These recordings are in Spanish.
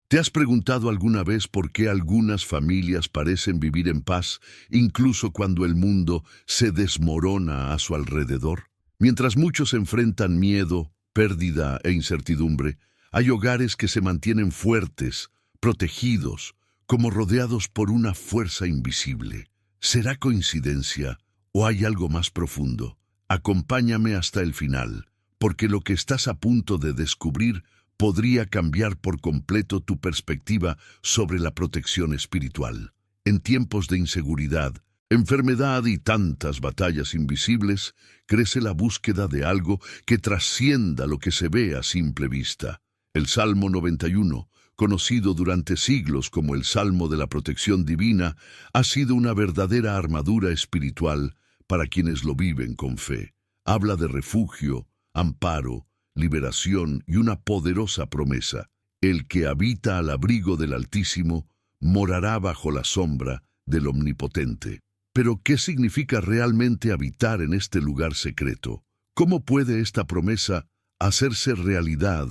¿Te has preguntado alguna vez por qué algunas familias parecen vivir en paz, incluso cuando el mundo se desmorona a su alrededor? Mientras muchos enfrentan miedo, pérdida e incertidumbre, hay hogares que se mantienen fuertes, protegidos, como rodeados por una fuerza invisible. ¿Será coincidencia o hay algo más profundo? Acompáñame hasta el final, porque lo que estás a punto de descubrir podría cambiar por completo tu perspectiva sobre la protección espiritual. En tiempos de inseguridad, enfermedad y tantas batallas invisibles, crece la búsqueda de algo que trascienda lo que se ve a simple vista. El Salmo 91, conocido durante siglos como el Salmo de la Protección Divina, ha sido una verdadera armadura espiritual para quienes lo viven con fe. Habla de refugio, amparo, liberación y una poderosa promesa. El que habita al abrigo del Altísimo morará bajo la sombra del Omnipotente. Pero, ¿qué significa realmente habitar en este lugar secreto? ¿Cómo puede esta promesa hacerse realidad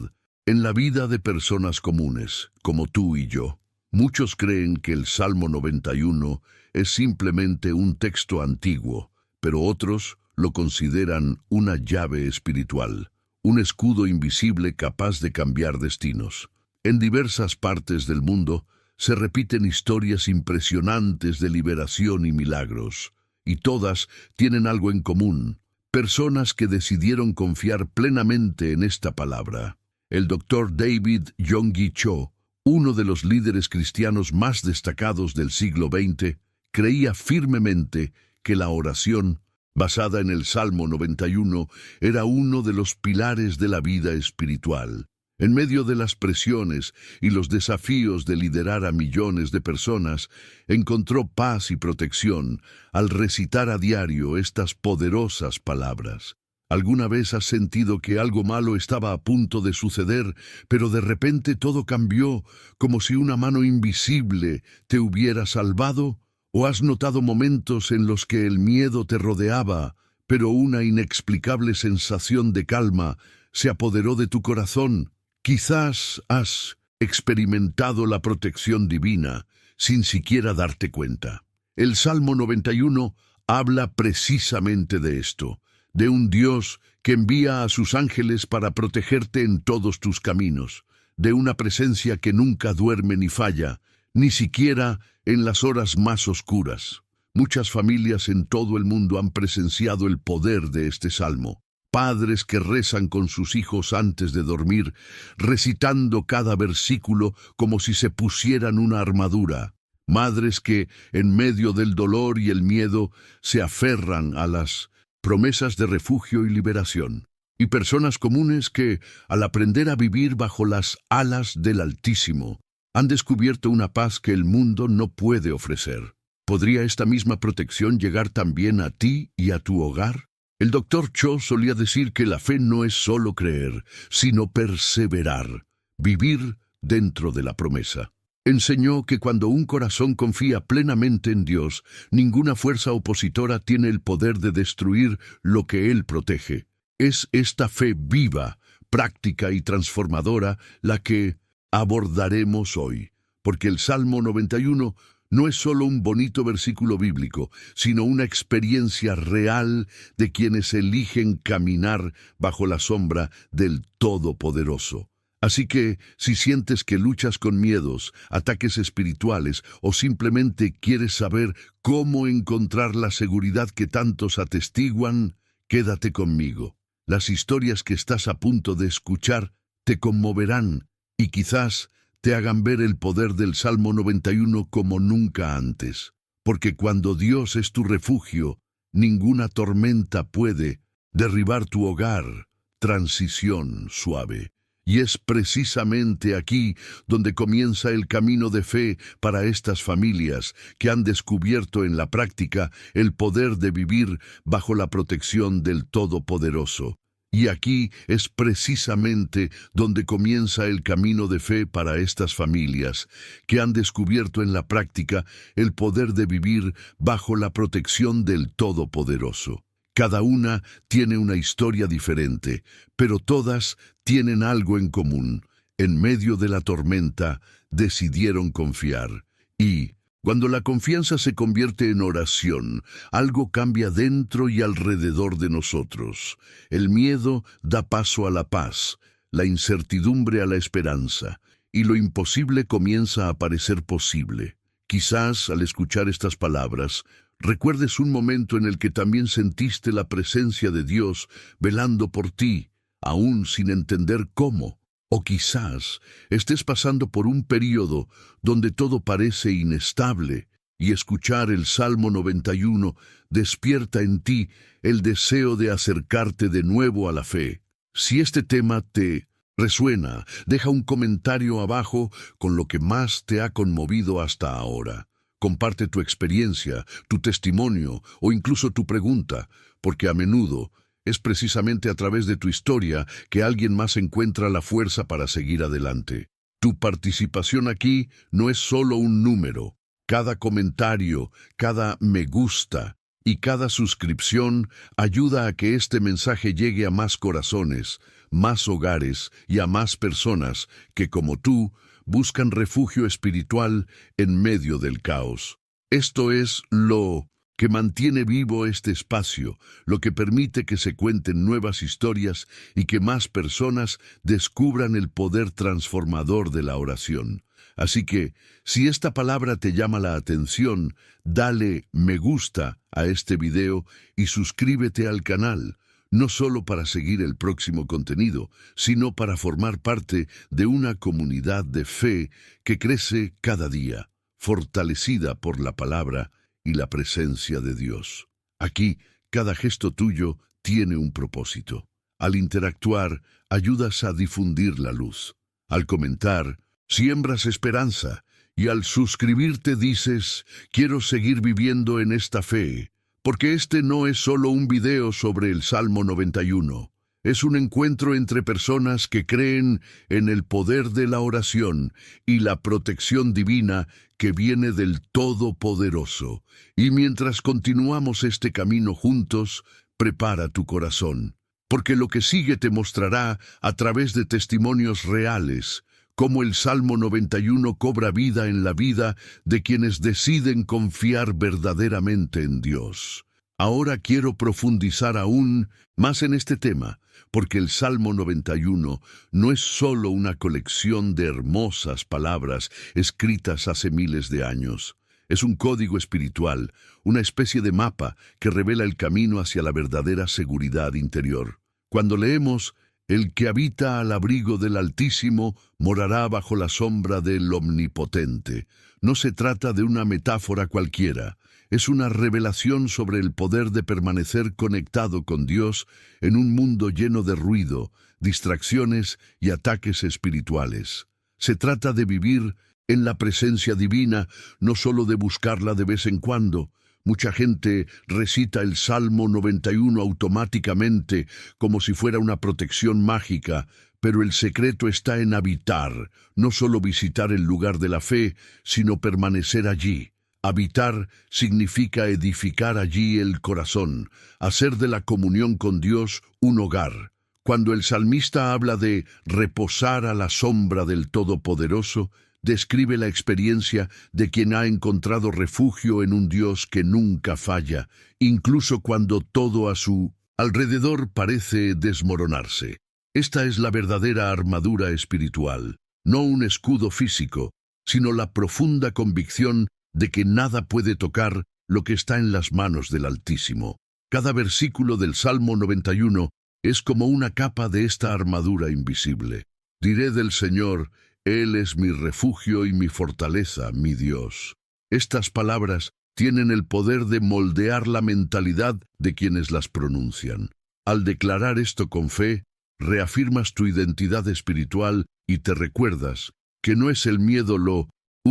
en la vida de personas comunes, como tú y yo? Muchos creen que el Salmo 91 es simplemente un texto antiguo, pero otros lo consideran una llave espiritual, un escudo invisible capaz de cambiar destinos. En diversas partes del mundo se repiten historias impresionantes de liberación y milagros, y todas tienen algo en común: personas que decidieron confiar plenamente en esta palabra. El doctor David Yonggi Cho, uno de los líderes cristianos más destacados del siglo XX, creía firmemente que la oración, basada en el Salmo 91, era uno de los pilares de la vida espiritual. En medio de las presiones y los desafíos de liderar a millones de personas, encontró paz y protección al recitar a diario estas poderosas palabras. ¿Alguna vez has sentido que algo malo estaba a punto de suceder, pero de repente todo cambió, como si una mano invisible te hubiera salvado? ¿O has notado momentos en los que el miedo te rodeaba, pero una inexplicable sensación de calma se apoderó de tu corazón? Quizás has experimentado la protección divina sin siquiera darte cuenta. El Salmo 91 habla precisamente de esto, de un Dios que envía a sus ángeles para protegerte en todos tus caminos, de una presencia que nunca duerme ni falla, ni siquiera en las horas más oscuras. Muchas familias en todo el mundo han presenciado el poder de este salmo. Padres que rezan con sus hijos antes de dormir, recitando cada versículo como si se pusieran una armadura. Madres que, en medio del dolor y el miedo, se aferran a las promesas de refugio y liberación. Y personas comunes que, al aprender a vivir bajo las alas del Altísimo, han descubierto una paz que el mundo no puede ofrecer. ¿Podría esta misma protección llegar también a ti y a tu hogar? El doctor Cho solía decir que la fe no es solo creer, sino perseverar, vivir dentro de la promesa. Enseñó que cuando un corazón confía plenamente en Dios, ninguna fuerza opositora tiene el poder de destruir lo que Él protege. Es esta fe viva, práctica y transformadora la que abordaremos hoy, porque el Salmo 91 no es solo un bonito versículo bíblico, sino una experiencia real de quienes eligen caminar bajo la sombra del Todopoderoso. Así que, si sientes que luchas con miedos, ataques espirituales o simplemente quieres saber cómo encontrar la seguridad que tantos atestiguan, quédate conmigo. Las historias que estás a punto de escuchar te conmoverán y quizás te hagan ver el poder del Salmo 91 como nunca antes. Porque cuando Dios es tu refugio, ninguna tormenta puede derribar tu hogar. Transición suave. Y es precisamente aquí donde comienza el camino de fe para estas familias que han descubierto en la práctica el poder de vivir bajo la protección del Todopoderoso. Y aquí es precisamente donde comienza el camino de fe para estas familias que han descubierto en la práctica el poder de vivir bajo la protección del Todopoderoso. Cada una tiene una historia diferente, pero todas tienen algo en común. En medio de la tormenta, decidieron confiar. Y cuando la confianza se convierte en oración, algo cambia dentro y alrededor de nosotros. El miedo da paso a la paz, la incertidumbre a la esperanza, y lo imposible comienza a parecer posible. Quizás, al escuchar estas palabras, recuerdes un momento en el que también sentiste la presencia de Dios velando por ti, aún sin entender cómo. O quizás estés pasando por un período donde todo parece inestable, y escuchar el Salmo 91 despierta en ti el deseo de acercarte de nuevo a la fe. Si este tema te resuena, deja un comentario abajo con lo que más te ha conmovido hasta ahora. Comparte tu experiencia, tu testimonio o incluso tu pregunta, porque a menudo es precisamente a través de tu historia que alguien más encuentra la fuerza para seguir adelante. Tu participación aquí no es solo un número. Cada comentario, cada me gusta y cada suscripción ayuda a que este mensaje llegue a más corazones, más hogares y a más personas que, como tú, buscan refugio espiritual en medio del caos. Esto es lo que mantiene vivo este espacio, lo que permite que se cuenten nuevas historias y que más personas descubran el poder transformador de la oración. Así que, si esta palabra te llama la atención, dale me gusta a este video y suscríbete al canal, no solo para seguir el próximo contenido, sino para formar parte de una comunidad de fe que crece cada día, fortalecida por la palabra y la presencia de Dios. Aquí, cada gesto tuyo tiene un propósito. Al interactuar, ayudas a difundir la luz. Al comentar, siembras esperanza. Y al suscribirte dices, quiero seguir viviendo en esta fe. Porque este no es solo un video sobre el Salmo 91. Es un encuentro entre personas que creen en el poder de la oración y la protección divina que viene del Todopoderoso. Y mientras continuamos este camino juntos, prepara tu corazón, porque lo que sigue te mostrará a través de testimonios reales cómo el Salmo 91 cobra vida en la vida de quienes deciden confiar verdaderamente en Dios. Ahora quiero profundizar aún más en este tema, porque el Salmo 91 no es solo una colección de hermosas palabras escritas hace miles de años. Es un código espiritual, una especie de mapa que revela el camino hacia la verdadera seguridad interior. Cuando leemos, el que habita al abrigo del Altísimo morará bajo la sombra del Omnipotente, no se trata de una metáfora cualquiera. Es una revelación sobre el poder de permanecer conectado con Dios en un mundo lleno de ruido, distracciones y ataques espirituales. Se trata de vivir en la presencia divina, no solo de buscarla de vez en cuando. Mucha gente recita el Salmo 91 automáticamente, como si fuera una protección mágica, pero el secreto está en habitar, no solo visitar el lugar de la fe, sino permanecer allí. Habitar significa edificar allí el corazón, hacer de la comunión con Dios un hogar. Cuando el salmista habla de reposar a la sombra del Todopoderoso, describe la experiencia de quien ha encontrado refugio en un Dios que nunca falla, incluso cuando todo a su alrededor parece desmoronarse. Esta es la verdadera armadura espiritual, no un escudo físico, sino la profunda convicción de que nada puede tocar lo que está en las manos del Altísimo. Cada versículo del Salmo 91 es como una capa de esta armadura invisible. Diré del Señor, Él es mi refugio y mi fortaleza, mi Dios. Estas palabras tienen el poder de moldear la mentalidad de quienes las pronuncian. Al declarar esto con fe, reafirmas tu identidad espiritual y te recuerdas que no es el miedo lo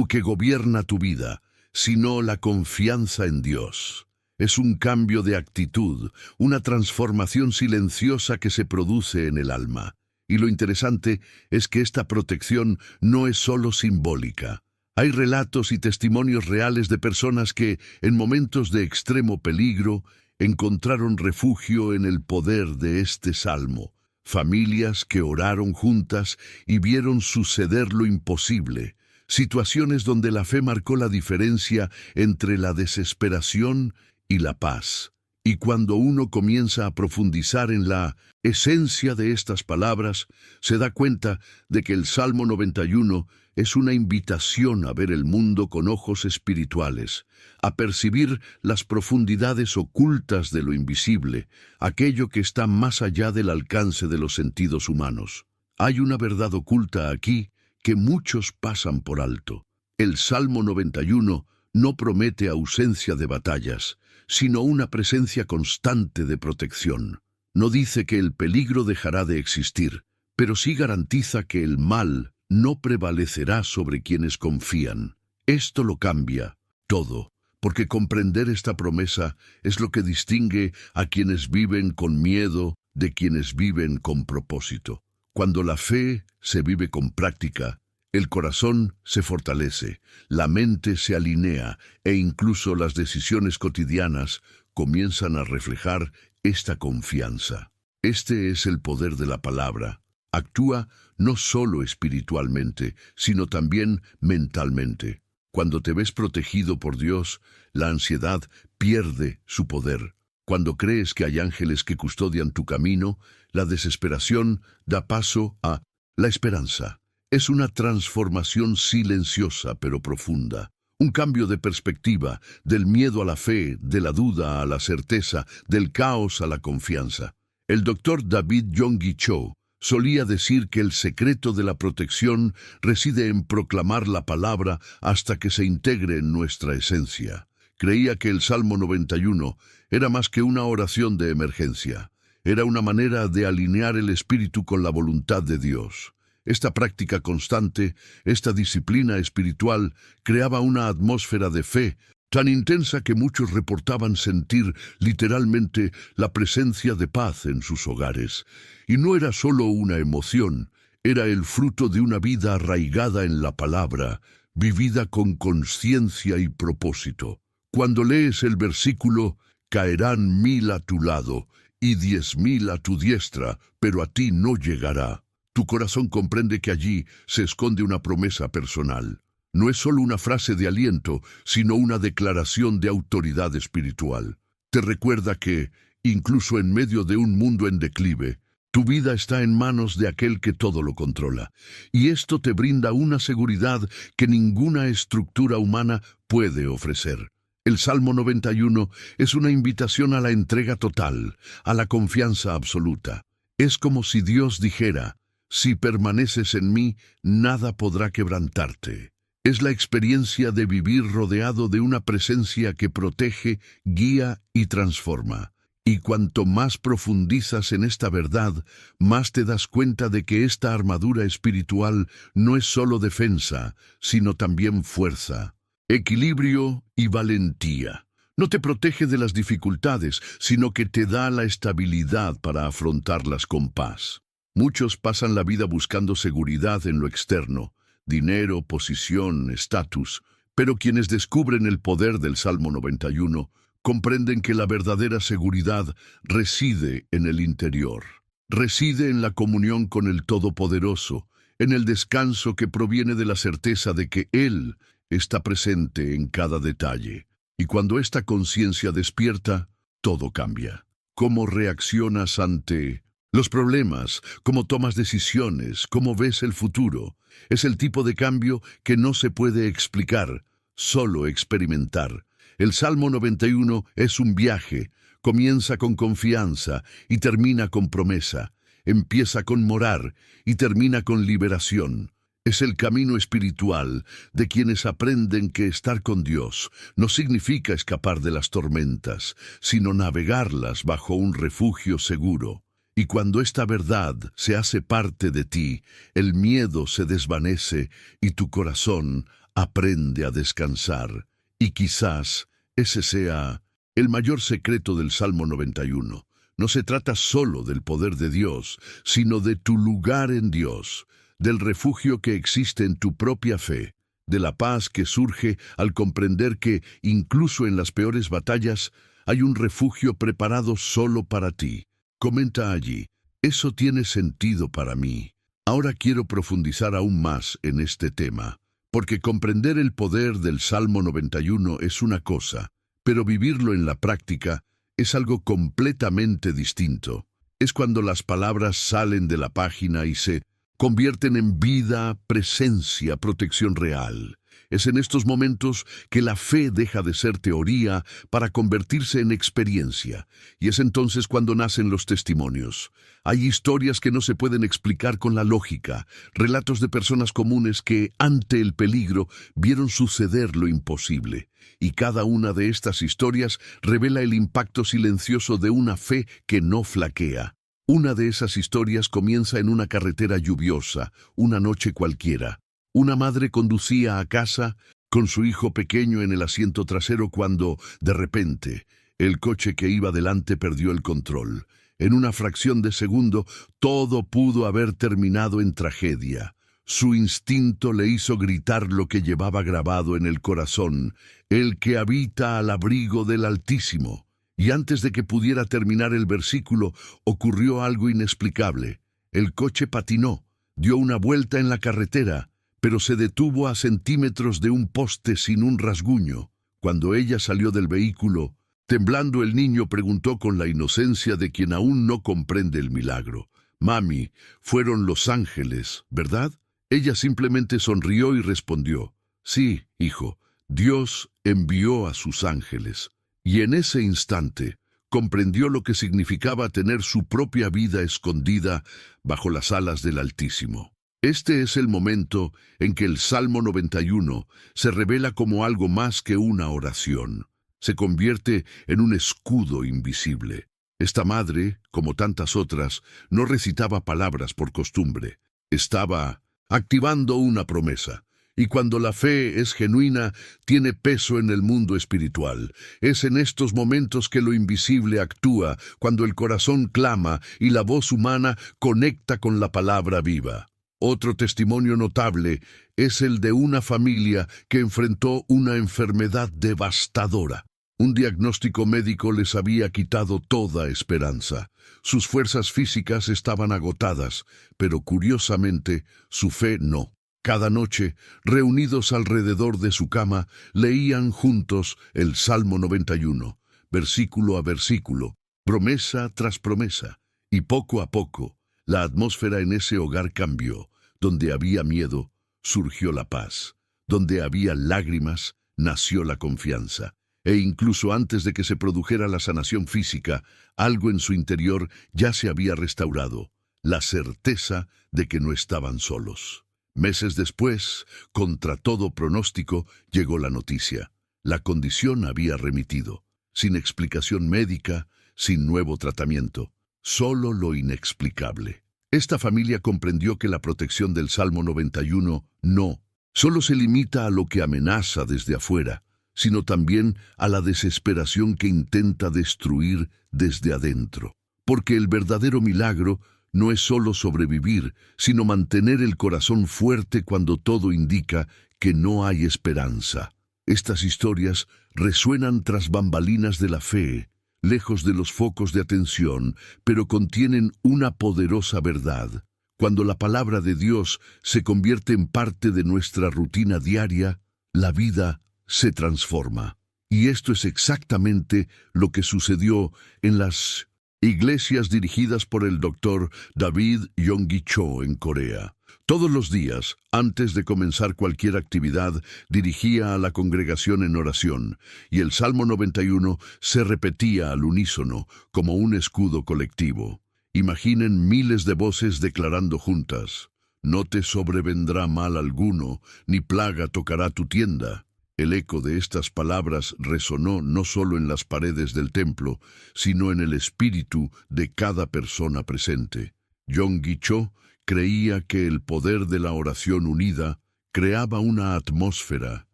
que gobierna tu vida, sino la confianza en Dios. Es un cambio de actitud, una transformación silenciosa que se produce en el alma. Y lo interesante es que esta protección no es solo simbólica. Hay relatos y testimonios reales de personas que, en momentos de extremo peligro, encontraron refugio en el poder de este salmo. Familias que oraron juntas y vieron suceder lo imposible. situaciones donde la fe marcó la diferencia entre la desesperación y la paz. Y cuando uno comienza a profundizar en la esencia de estas palabras, se da cuenta de que el Salmo 91 es una invitación a ver el mundo con ojos espirituales, a percibir las profundidades ocultas de lo invisible, aquello que está más allá del alcance de los sentidos humanos. Hay una verdad oculta aquí que muchos pasan por alto. El Salmo 91 no promete ausencia de batallas, sino una presencia constante de protección. No dice que el peligro dejará de existir, pero sí garantiza que el mal no prevalecerá sobre quienes confían. Esto lo cambia todo, porque comprender esta promesa es lo que distingue a quienes viven con miedo de quienes viven con propósito. Cuando la fe se vive con práctica, el corazón se fortalece, la mente se alinea e incluso las decisiones cotidianas comienzan a reflejar esta confianza. Este es el poder de la palabra. Actúa no solo espiritualmente, sino también mentalmente. Cuando te ves protegido por Dios, la ansiedad pierde su poder. Cuando crees que hay ángeles que custodian tu camino, la desesperación da paso a la esperanza. Es una transformación silenciosa pero profunda. Un cambio de perspectiva, del miedo a la fe, de la duda a la certeza, del caos a la confianza. El doctor David Yonggi Cho solía decir que el secreto de la protección reside en proclamar la palabra hasta que se integre en nuestra esencia. Creía que el Salmo 91 era más que una oración de emergencia. Era una manera de alinear el espíritu con la voluntad de Dios. Esta práctica constante, esta disciplina espiritual, creaba una atmósfera de fe tan intensa que muchos reportaban sentir literalmente la presencia de paz en sus hogares. Y no era solo una emoción, era el fruto de una vida arraigada en la palabra, vivida con conciencia y propósito. Cuando lees el versículo, caerán 1000 a tu lado y 10.000 a tu diestra, pero a ti no llegará. Tu corazón comprende que allí se esconde una promesa personal. No es solo una frase de aliento, sino una declaración de autoridad espiritual. Te recuerda que, incluso en medio de un mundo en declive, tu vida está en manos de aquel que todo lo controla. Y esto te brinda una seguridad que ninguna estructura humana puede ofrecer. El Salmo 91 es una invitación a la entrega total, a la confianza absoluta. Es como si Dios dijera: si permaneces en mí, nada podrá quebrantarte. Es la experiencia de vivir rodeado de una presencia que protege, guía y transforma. Y cuanto más profundizas en esta verdad, más te das cuenta de que esta armadura espiritual no es solo defensa, sino también fuerza, equilibrio y valentía. No te protege de las dificultades, sino que te da la estabilidad para afrontarlas con paz. Muchos pasan la vida buscando seguridad en lo externo, dinero, posición, estatus, pero quienes descubren el poder del Salmo 91 comprenden que la verdadera seguridad reside en el interior. Reside en la comunión con el Todopoderoso, en el descanso que proviene de la certeza de que Él está presente en cada detalle. Y cuando esta conciencia despierta, todo cambia. ¿Cómo reaccionas ante los problemas? ¿Cómo tomas decisiones? ¿Cómo ves el futuro? Es el tipo de cambio que no se puede explicar, solo experimentar. El Salmo 91 es un viaje. Comienza con confianza y termina con promesa. Empieza con morar y termina con liberación. Es el camino espiritual de quienes aprenden que estar con Dios no significa escapar de las tormentas, sino navegarlas bajo un refugio seguro. Y cuando esta verdad se hace parte de ti, el miedo se desvanece y tu corazón aprende a descansar. Y quizás ese sea el mayor secreto del Salmo 91. No se trata solo del poder de Dios, sino de tu lugar en Dios, del refugio que existe en tu propia fe, de la paz que surge al comprender que, incluso en las peores batallas, hay un refugio preparado solo para ti. Comenta allí: eso tiene sentido para mí. Ahora quiero profundizar aún más en este tema. Porque comprender el poder del Salmo 91 es una cosa, pero vivirlo en la práctica es algo completamente distinto. Es cuando las palabras salen de la página y se convierten en vida, presencia, protección real. Es en estos momentos que la fe deja de ser teoría para convertirse en experiencia, y es entonces cuando nacen los testimonios. Hay historias que no se pueden explicar con la lógica, relatos de personas comunes que, ante el peligro, vieron suceder lo imposible. Y cada una de estas historias revela el impacto silencioso de una fe que no flaquea. Una de esas historias comienza en una carretera lluviosa, una noche cualquiera. Una madre conducía a casa con su hijo pequeño en el asiento trasero cuando, de repente, el coche que iba delante perdió el control. En una fracción de segundo, todo pudo haber terminado en tragedia. Su instinto le hizo gritar lo que llevaba grabado en el corazón: el que habita al abrigo del Altísimo. Y antes de que pudiera terminar el versículo, ocurrió algo inexplicable. El coche patinó, dio una vuelta en la carretera, pero se detuvo a centímetros de un poste sin un rasguño. Cuando ella salió del vehículo, temblando, el niño preguntó con la inocencia de quien aún no comprende el milagro: «Mami, fueron los ángeles, ¿verdad?» Ella simplemente sonrió y respondió: «Sí, hijo, Dios envió a sus ángeles». Y en ese instante comprendió lo que significaba tener su propia vida escondida bajo las alas del Altísimo. Este es el momento en que el Salmo 91 se revela como algo más que una oración. Se convierte en un escudo invisible. Esta madre, como tantas otras, no recitaba palabras por costumbre. Estaba activando una promesa. Y cuando la fe es genuina, tiene peso en el mundo espiritual. Es en estos momentos que lo invisible actúa, cuando el corazón clama y la voz humana conecta con la palabra viva. Otro testimonio notable es el de una familia que enfrentó una enfermedad devastadora. Un diagnóstico médico les había quitado toda esperanza. Sus fuerzas físicas estaban agotadas, pero curiosamente, su fe no. Cada noche, reunidos alrededor de su cama, leían juntos el Salmo 91, versículo a versículo, promesa tras promesa, y poco a poco, la atmósfera en ese hogar cambió. Donde había miedo, surgió la paz. Donde había lágrimas, nació la confianza. E incluso antes de que se produjera la sanación física, algo en su interior ya se había restaurado: la certeza de que no estaban solos. Meses después, contra todo pronóstico, llegó la noticia. La condición había remitido, sin explicación médica, sin nuevo tratamiento, solo lo inexplicable. Esta familia comprendió que la protección del Salmo 91 no solo se limita a lo que amenaza desde afuera, sino también a la desesperación que intenta destruir desde adentro. Porque el verdadero milagro no es solo sobrevivir, sino mantener el corazón fuerte cuando todo indica que no hay esperanza. Estas historias resuenan tras bambalinas de la fe, lejos de los focos de atención, pero contienen una poderosa verdad. Cuando la palabra de Dios se convierte en parte de nuestra rutina diaria, la vida se transforma. Y esto es exactamente lo que sucedió en las iglesias dirigidas por el Dr. David Yonggi Cho en Corea. Todos los días, antes de comenzar cualquier actividad, dirigía a la congregación en oración, y el Salmo 91 se repetía al unísono como un escudo colectivo. Imaginen miles de voces declarando juntas: «No te sobrevendrá mal alguno, ni plaga tocará tu tienda». El eco de estas palabras resonó no solo en las paredes del templo, sino en el espíritu de cada persona presente. Yonggi Cho creía que el poder de la oración unida creaba una atmósfera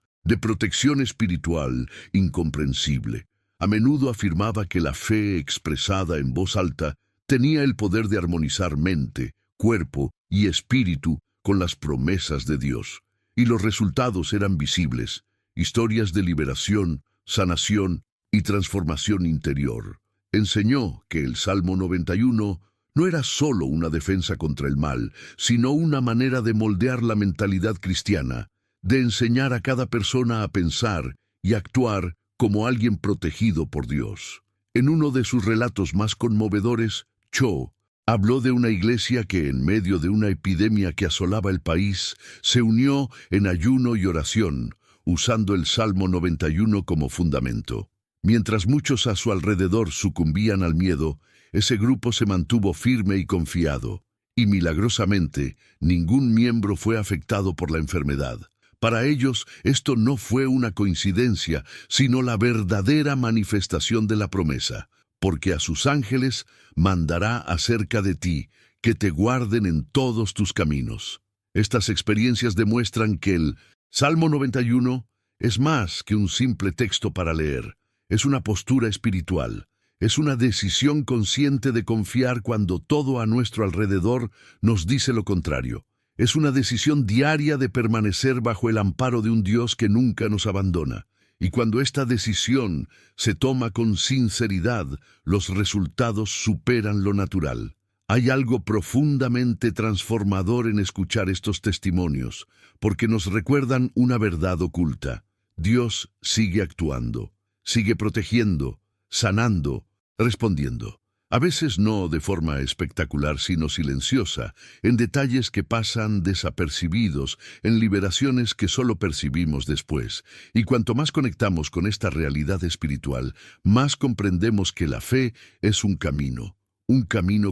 de protección espiritual incomprensible. A menudo afirmaba que la fe expresada en voz alta tenía el poder de armonizar mente, cuerpo y espíritu con las promesas de Dios. Y los resultados eran visibles: historias de liberación, sanación y transformación interior. Enseñó que el Salmo 91 no era solo una defensa contra el mal, sino una manera de moldear la mentalidad cristiana, de enseñar a cada persona a pensar y actuar como alguien protegido por Dios. En uno de sus relatos más conmovedores, Cho habló de una iglesia que en medio de una epidemia que asolaba el país, se unió en ayuno y oración, usando el Salmo 91 como fundamento. Mientras muchos a su alrededor sucumbían al miedo, ese grupo se mantuvo firme y confiado, y milagrosamente ningún miembro fue afectado por la enfermedad. Para ellos, esto no fue una coincidencia, sino la verdadera manifestación de la promesa, porque a sus ángeles mandará acerca de ti, que te guarden en todos tus caminos. Estas experiencias demuestran que el Salmo 91 es más que un simple texto para leer, es una postura espiritual. Es una decisión consciente de confiar cuando todo a nuestro alrededor nos dice lo contrario. Es una decisión diaria de permanecer bajo el amparo de un Dios que nunca nos abandona. Y cuando esta decisión se toma con sinceridad, los resultados superan lo natural. Hay algo profundamente transformador en escuchar estos testimonios, porque nos recuerdan una verdad oculta. Dios sigue actuando, sigue protegiendo, sanando, respondiendo. A veces no de forma espectacular, sino silenciosa, en detalles que pasan desapercibidos, en liberaciones que solo percibimos después. Y cuanto más conectamos con esta realidad espiritual, más comprendemos que la fe es un camino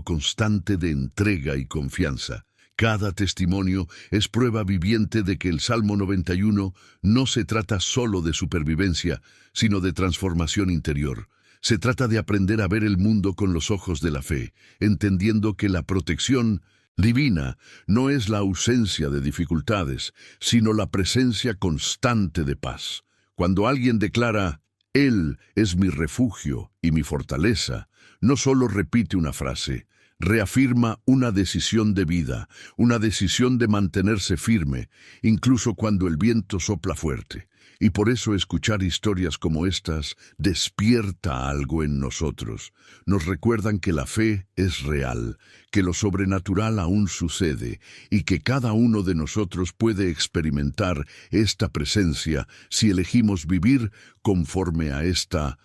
constante de entrega y confianza. Cada testimonio es prueba viviente de que el Salmo 91 no se trata solo de supervivencia, sino de transformación interior. Se trata de aprender a ver el mundo con los ojos de la fe, entendiendo que la protección divina no es la ausencia de dificultades, sino la presencia constante de paz. Cuando alguien declara, Él es mi refugio y mi fortaleza, no solo repite una frase, reafirma una decisión de vida, una decisión de mantenerse firme, incluso cuando el viento sopla fuerte. Y por eso escuchar historias como estas despierta algo en nosotros. Nos recuerdan que la fe es real, que lo sobrenatural aún sucede y que cada uno de nosotros puede experimentar esta presencia si elegimos vivir conforme a esta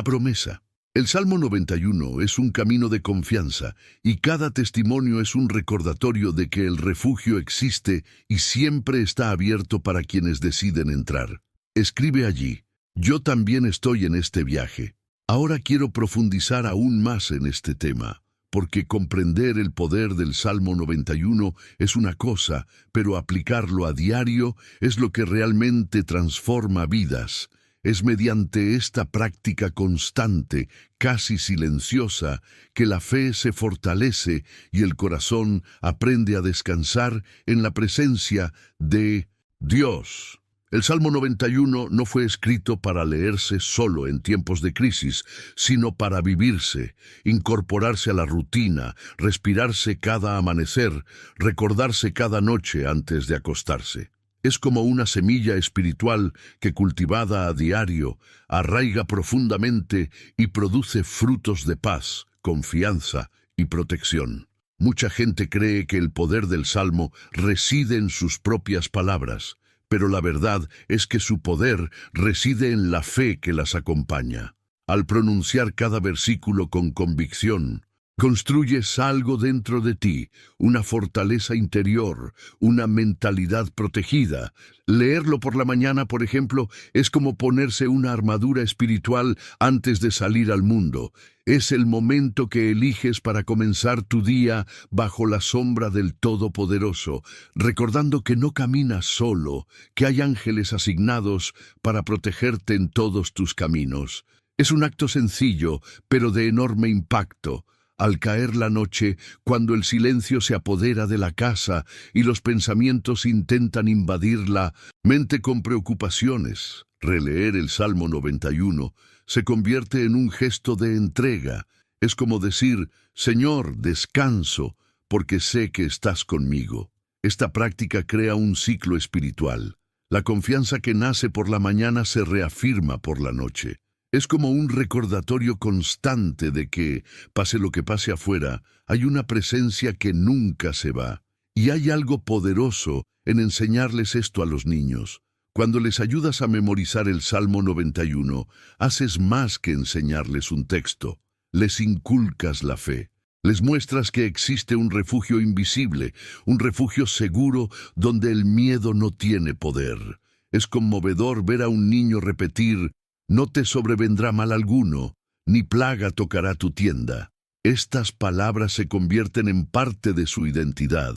promesa. El Salmo 91 es un camino de confianza y cada testimonio es un recordatorio de que el refugio existe y siempre está abierto para quienes deciden entrar. Escribe allí, yo también estoy en este viaje. Ahora quiero profundizar aún más en este tema, porque comprender el poder del Salmo 91 es una cosa, pero aplicarlo a diario es lo que realmente transforma vidas. Es mediante esta práctica constante, casi silenciosa, que la fe se fortalece y el corazón aprende a descansar en la presencia de Dios. El Salmo 91 no fue escrito para leerse solo en tiempos de crisis, sino para vivirse, incorporarse a la rutina, respirarse cada amanecer, recordarse cada noche antes de acostarse. Es como una semilla espiritual que, cultivada a diario, arraiga profundamente y produce frutos de paz, confianza y protección. Mucha gente cree que el poder del Salmo reside en sus propias palabras, pero la verdad es que su poder reside en la fe que las acompaña. Al pronunciar cada versículo con convicción, construyes algo dentro de ti, una fortaleza interior, una mentalidad protegida. Leerlo por la mañana, por ejemplo, es como ponerse una armadura espiritual antes de salir al mundo. Es el momento que eliges para comenzar tu día bajo la sombra del Todopoderoso, recordando que no caminas solo, que hay ángeles asignados para protegerte en todos tus caminos. Es un acto sencillo, pero de enorme impacto. Al caer la noche, cuando el silencio se apodera de la casa y los pensamientos intentan invadir la mente con preocupaciones, releer el Salmo 91 se convierte en un gesto de entrega. Es como decir, Señor, descanso, porque sé que estás conmigo. Esta práctica crea un ciclo espiritual. La confianza que nace por la mañana se reafirma por la noche. Es como un recordatorio constante de que, pase lo que pase afuera, hay una presencia que nunca se va. Y hay algo poderoso en enseñarles esto a los niños. Cuando les ayudas a memorizar el Salmo 91, haces más que enseñarles un texto. Les inculcas la fe. Les muestras que existe un refugio invisible, un refugio seguro donde el miedo no tiene poder. Es conmovedor ver a un niño repetir: «No te sobrevendrá mal alguno, ni plaga tocará tu tienda». Estas palabras se convierten en parte de su identidad,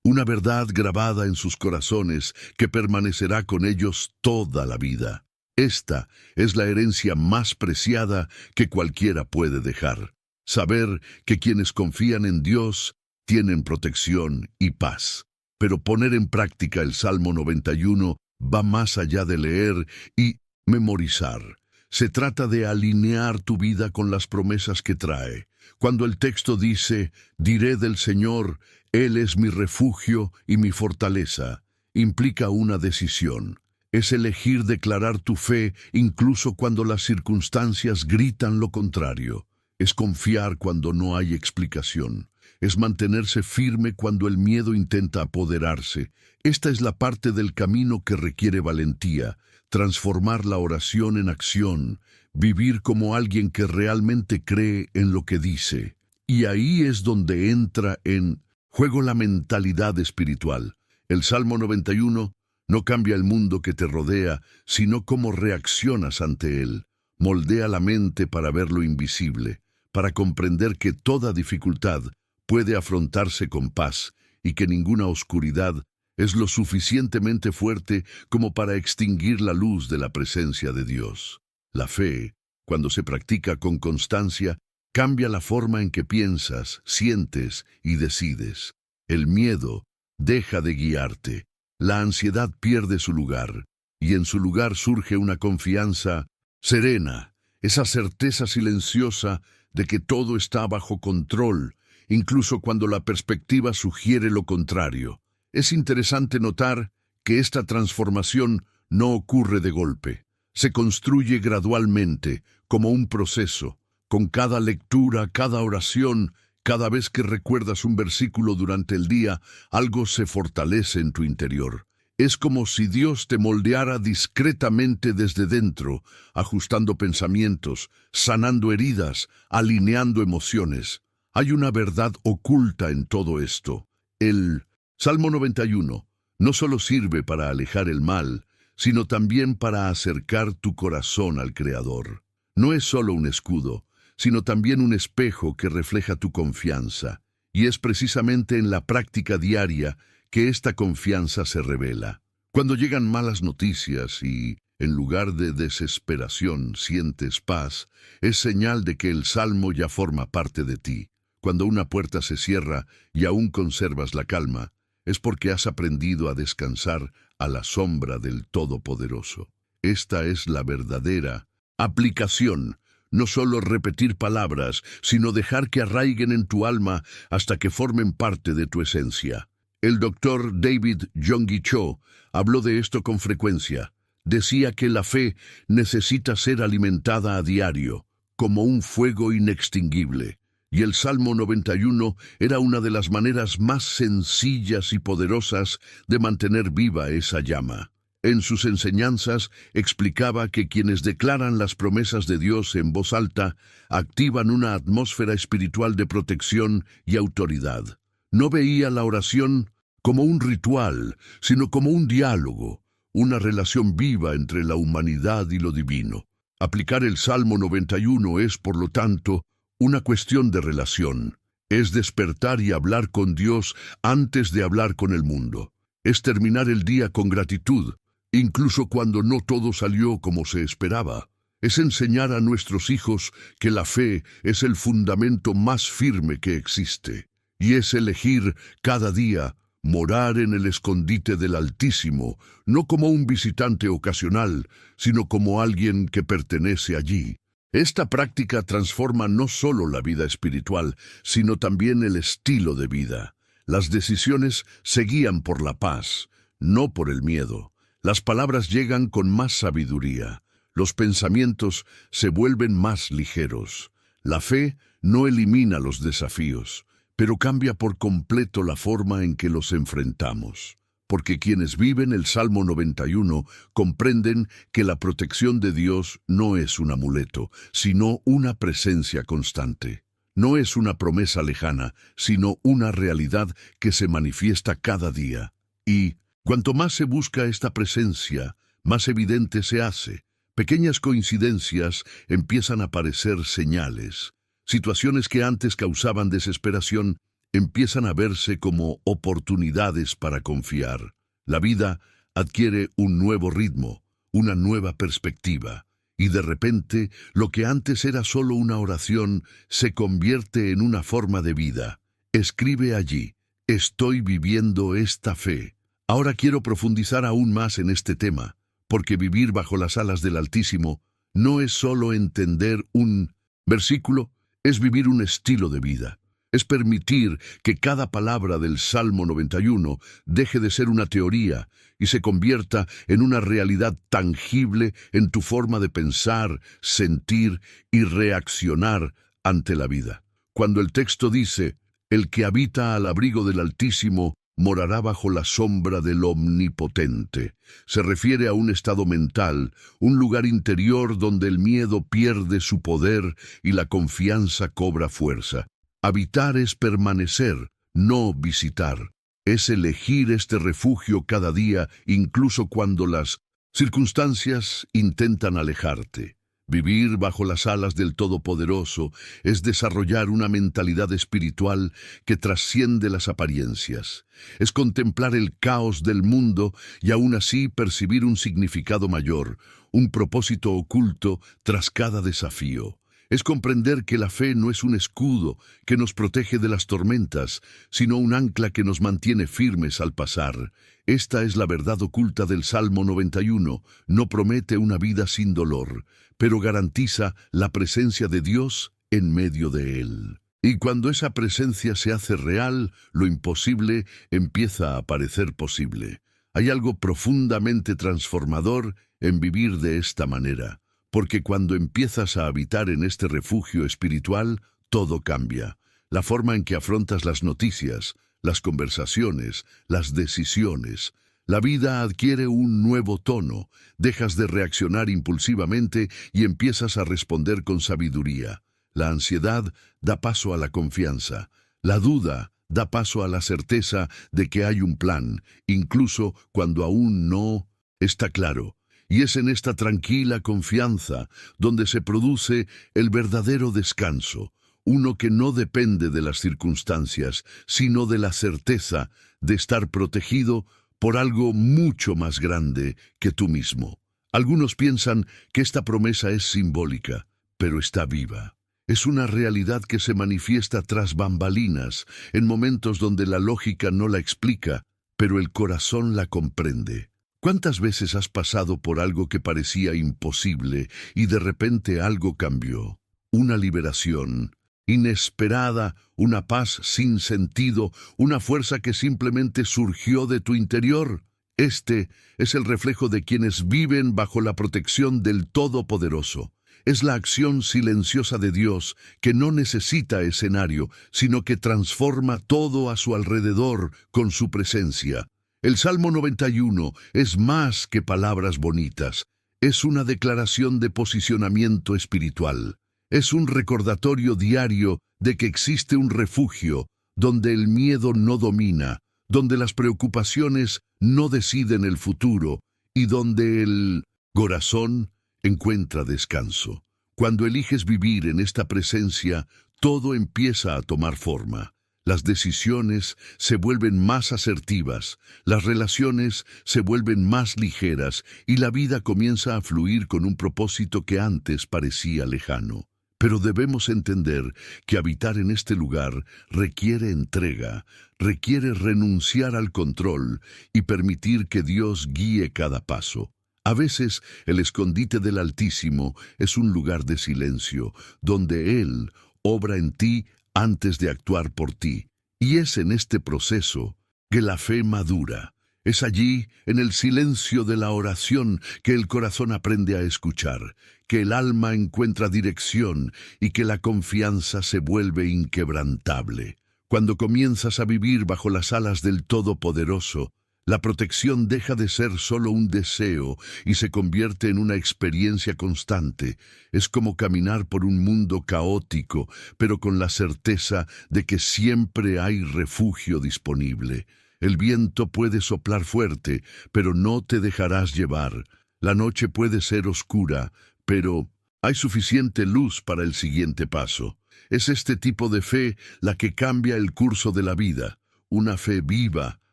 una verdad grabada en sus corazones que permanecerá con ellos toda la vida. Esta es la herencia más preciada que cualquiera puede dejar. Saber que quienes confían en Dios tienen protección y paz. Pero poner en práctica el Salmo 91 va más allá de leer y memorizar. Se trata de alinear tu vida con las promesas que trae. Cuando el texto dice: «Diré del Señor, Él es mi refugio y mi fortaleza», implica una decisión. Es elegir declarar tu fe incluso cuando las circunstancias gritan lo contrario. Es confiar cuando no hay explicación. Es mantenerse firme cuando el miedo intenta apoderarse. Esta es la parte del camino que requiere valentía, transformar la oración en acción, vivir como alguien que realmente cree en lo que dice. Y ahí es donde entra en juego la mentalidad espiritual. El Salmo 91 no cambia el mundo que te rodea, sino cómo reaccionas ante él. Moldea la mente para ver lo invisible, para comprender que toda dificultad puede afrontarse con paz y que ninguna oscuridad es lo suficientemente fuerte como para extinguir la luz de la presencia de Dios. La fe, cuando se practica con constancia, cambia la forma en que piensas, sientes y decides. El miedo deja de guiarte, la ansiedad pierde su lugar, y en su lugar surge una confianza serena, esa certeza silenciosa de que todo está bajo control, incluso cuando la perspectiva sugiere lo contrario. Es interesante notar que esta transformación no ocurre de golpe. Se construye gradualmente, como un proceso. Con cada lectura, cada oración, cada vez que recuerdas un versículo durante el día, algo se fortalece en tu interior. Es como si Dios te moldeara discretamente desde dentro, ajustando pensamientos, sanando heridas, alineando emociones. Hay una verdad oculta en todo esto. El Salmo 91 no solo sirve para alejar el mal, sino también para acercar tu corazón al Creador. No es solo un escudo, sino también un espejo que refleja tu confianza. Y es precisamente en la práctica diaria que esta confianza se revela. Cuando llegan malas noticias y, en lugar de desesperación, sientes paz, es señal de que el Salmo ya forma parte de ti. Cuando una puerta se cierra y aún conservas la calma, es porque has aprendido a descansar a la sombra del Todopoderoso. Esta es la verdadera aplicación. No solo repetir palabras, sino dejar que arraiguen en tu alma hasta que formen parte de tu esencia. El doctor David Yonggi Cho habló de esto con frecuencia. Decía que la fe necesita ser alimentada a diario, como un fuego inextinguible. Y el Salmo 91 era una de las maneras más sencillas y poderosas de mantener viva esa llama. En sus enseñanzas explicaba que quienes declaran las promesas de Dios en voz alta activan una atmósfera espiritual de protección y autoridad. No veía la oración como un ritual, sino como un diálogo, una relación viva entre la humanidad y lo divino. Aplicar el Salmo 91 es, por lo tanto, una cuestión de relación. Es despertar y hablar con Dios antes de hablar con el mundo. Es terminar el día con gratitud, incluso cuando no todo salió como se esperaba. Es enseñar a nuestros hijos que la fe es el fundamento más firme que existe. Y es elegir cada día morar en el escondite del Altísimo, no como un visitante ocasional, sino como alguien que pertenece allí. Esta práctica transforma no solo la vida espiritual, sino también el estilo de vida. Las decisiones se guían por la paz, no por el miedo. Las palabras llegan con más sabiduría. Los pensamientos se vuelven más ligeros. La fe no elimina los desafíos, pero cambia por completo la forma en que los enfrentamos. Porque quienes viven el Salmo 91 comprenden que la protección de Dios no es un amuleto, sino una presencia constante. No es una promesa lejana, sino una realidad que se manifiesta cada día. Y cuanto más se busca esta presencia, más evidente se hace. Pequeñas coincidencias empiezan a parecer señales. Situaciones que antes causaban desesperación empiezan a verse como oportunidades para confiar. La vida adquiere un nuevo ritmo, una nueva perspectiva, y de repente lo que antes era solo una oración se convierte en una forma de vida. Escribe allí: estoy viviendo esta fe. Ahora quiero profundizar aún más en este tema, porque vivir bajo las alas del Altísimo no es solo entender un versículo, es vivir un estilo de vida. Es permitir que cada palabra del Salmo 91 deje de ser una teoría y se convierta en una realidad tangible en tu forma de pensar, sentir y reaccionar ante la vida. Cuando el texto dice: el que habita al abrigo del Altísimo morará bajo la sombra del Omnipotente, se refiere a un estado mental, un lugar interior donde el miedo pierde su poder y la confianza cobra fuerza. Habitar es permanecer, no visitar. Es elegir este refugio cada día, incluso cuando las circunstancias intentan alejarte. Vivir bajo las alas del Todopoderoso es desarrollar una mentalidad espiritual que trasciende las apariencias. Es contemplar el caos del mundo y aún así percibir un significado mayor, un propósito oculto tras cada desafío. Es comprender que la fe no es un escudo que nos protege de las tormentas, sino un ancla que nos mantiene firmes al pasar. Esta es la verdad oculta del Salmo 91. No promete una vida sin dolor, pero garantiza la presencia de Dios en medio de él. Y cuando esa presencia se hace real, lo imposible empieza a parecer posible. Hay algo profundamente transformador en vivir de esta manera. Porque cuando empiezas a habitar en este refugio espiritual, todo cambia. La forma en que afrontas las noticias, las conversaciones, las decisiones. La vida adquiere un nuevo tono, dejas de reaccionar impulsivamente y empiezas a responder con sabiduría. La ansiedad da paso a la confianza. La duda da paso a la certeza de que hay un plan, incluso cuando aún no está claro. Y es en esta tranquila confianza donde se produce el verdadero descanso, uno que no depende de las circunstancias, sino de la certeza de estar protegido por algo mucho más grande que tú mismo. Algunos piensan que esta promesa es simbólica, pero está viva. Es una realidad que se manifiesta tras bambalinas, en momentos donde la lógica no la explica, pero el corazón la comprende. ¿Cuántas veces has pasado por algo que parecía imposible y de repente algo cambió? Una liberación inesperada, una paz sin sentido, una fuerza que simplemente surgió de tu interior. Este es el reflejo de quienes viven bajo la protección del Todopoderoso. Es la acción silenciosa de Dios que no necesita escenario, sino que transforma todo a su alrededor con su presencia. El Salmo 91 es más que palabras bonitas, es una declaración de posicionamiento espiritual. Es un recordatorio diario de que existe un refugio donde el miedo no domina, donde las preocupaciones no deciden el futuro y donde el corazón encuentra descanso. Cuando eliges vivir en esta presencia, todo empieza a tomar forma. Las decisiones se vuelven más asertivas, las relaciones se vuelven más ligeras y la vida comienza a fluir con un propósito que antes parecía lejano. Pero debemos entender que habitar en este lugar requiere entrega, requiere renunciar al control y permitir que Dios guíe cada paso. A veces el escondite del Altísimo es un lugar de silencio, donde Él obra en ti antes de actuar por ti. Y es en este proceso que la fe madura. Es allí, en el silencio de la oración, que el corazón aprende a escuchar, que el alma encuentra dirección y que la confianza se vuelve inquebrantable. Cuando comienzas a vivir bajo las alas del Todopoderoso, la protección deja de ser solo un deseo y se convierte en una experiencia constante. Es como caminar por un mundo caótico, pero con la certeza de que siempre hay refugio disponible. El viento puede soplar fuerte, pero no te dejarás llevar. La noche puede ser oscura, pero hay suficiente luz para el siguiente paso. Es este tipo de fe la que cambia el curso de la vida. Una fe viva,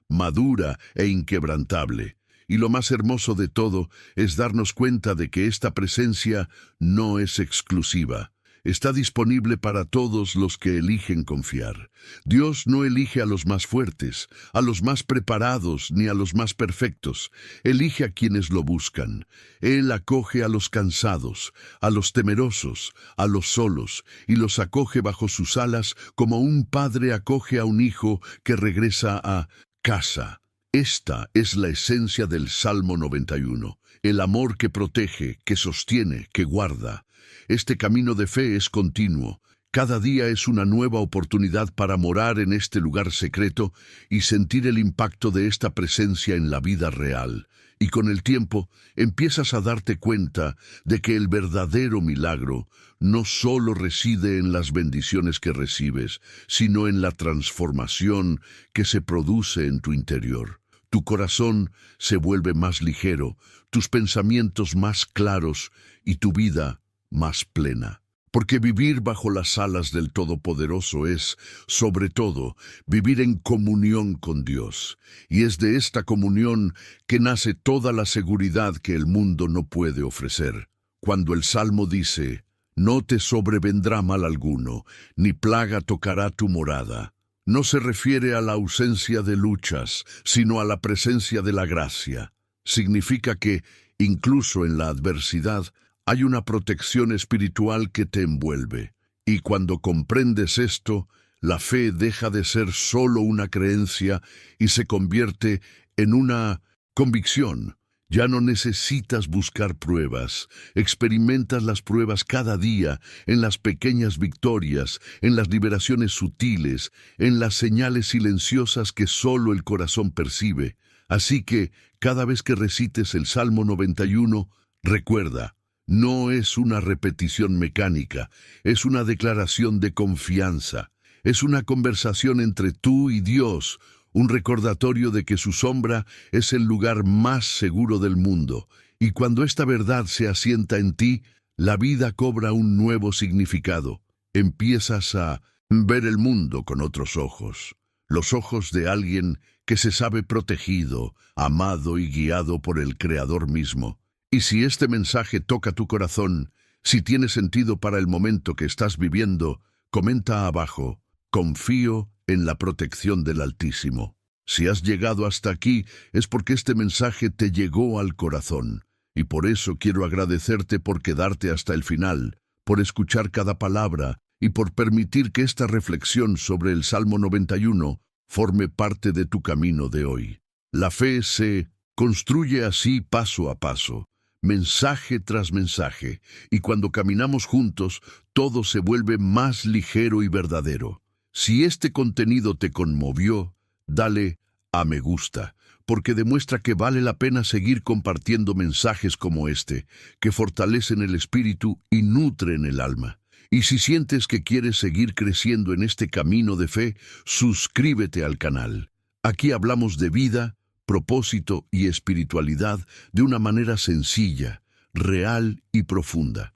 madura e inquebrantable. Y lo más hermoso de todo es darnos cuenta de que esta presencia no es exclusiva. Está disponible para todos los que eligen confiar. Dios no elige a los más fuertes, a los más preparados, ni a los más perfectos. Elige a quienes lo buscan. Él acoge a los cansados, a los temerosos, a los solos, y los acoge bajo sus alas como un padre acoge a un hijo que regresa a casa. Esta es la esencia del Salmo 91, el amor que protege, que sostiene, que guarda. Este camino de fe es continuo. Cada día es una nueva oportunidad para morar en este lugar secreto y sentir el impacto de esta presencia en la vida real. Y con el tiempo empiezas a darte cuenta de que el verdadero milagro no solo reside en las bendiciones que recibes, sino en la transformación que se produce en tu interior. Tu corazón se vuelve más ligero, tus pensamientos más claros y tu vida más plena. Porque vivir bajo las alas del Todopoderoso es, sobre todo, vivir en comunión con Dios. Y es de esta comunión que nace toda la seguridad que el mundo no puede ofrecer. Cuando el Salmo dice, «No te sobrevendrá mal alguno, ni plaga tocará tu morada», no se refiere a la ausencia de luchas, sino a la presencia de la gracia. Significa que, incluso en la adversidad, hay una protección espiritual que te envuelve. Y cuando comprendes esto, la fe deja de ser solo una creencia y se convierte en una convicción. Ya no necesitas buscar pruebas. Experimentas las pruebas cada día, en las pequeñas victorias, en las liberaciones sutiles, en las señales silenciosas que solo el corazón percibe. Así que, cada vez que recites el Salmo 91, recuerda, no es una repetición mecánica, es una declaración de confianza. Es una conversación entre tú y Dios, un recordatorio de que su sombra es el lugar más seguro del mundo. Y cuando esta verdad se asienta en ti, la vida cobra un nuevo significado. Empiezas a ver el mundo con otros ojos, los ojos de alguien que se sabe protegido, amado y guiado por el Creador mismo. Y si este mensaje toca tu corazón, si tiene sentido para el momento que estás viviendo, comenta abajo, confío en la protección del Altísimo. Si has llegado hasta aquí, es porque este mensaje te llegó al corazón. Y por eso quiero agradecerte por quedarte hasta el final, por escuchar cada palabra y por permitir que esta reflexión sobre el Salmo 91 forme parte de tu camino de hoy. La fe se construye así paso a paso, mensaje tras mensaje, y cuando caminamos juntos, todo se vuelve más ligero y verdadero. Si este contenido te conmovió, dale a me gusta, porque demuestra que vale la pena seguir compartiendo mensajes como este, que fortalecen el espíritu y nutren el alma. Y si sientes que quieres seguir creciendo en este camino de fe, suscríbete al canal. Aquí hablamos de vida, propósito y espiritualidad de una manera sencilla, real y profunda.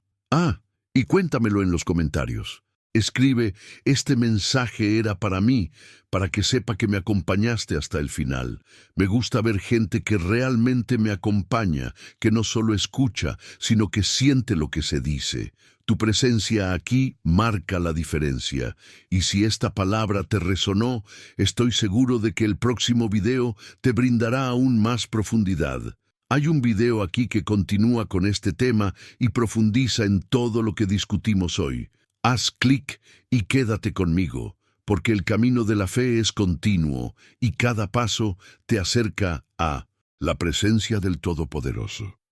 Y cuéntamelo en los comentarios. Escribe, este mensaje era para mí, para que sepa que me acompañaste hasta el final. Me gusta ver gente que realmente me acompaña, que no solo escucha, sino que siente lo que se dice. Tu presencia aquí marca la diferencia. Y si esta palabra te resonó, estoy seguro de que el próximo video te brindará aún más profundidad. Hay un video aquí que continúa con este tema y profundiza en todo lo que discutimos hoy. Haz clic y quédate conmigo, porque el camino de la fe es continuo y cada paso te acerca a la presencia del Todopoderoso.